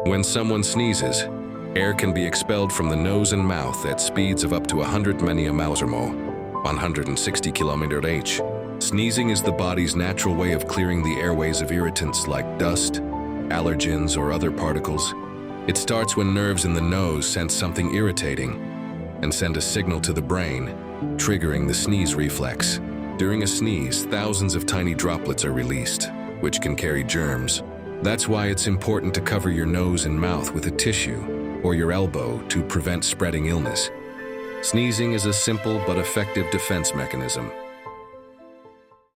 When someone sneezes, air can be expelled from the nose and mouth at speeds of up to 100 many miles or more, 160 km/h. Sneezing is the body's natural way of clearing the airways of irritants like dust, allergens, or other particles. It starts when nerves in the nose sense something irritating and send a signal to the brain, triggering the sneeze reflex. During a sneeze, thousands of tiny droplets are released, which can carry germs. That's why it's important to cover your nose and mouth with a tissue or your elbow to prevent spreading illness. Sneezing is a simple but effective defense mechanism.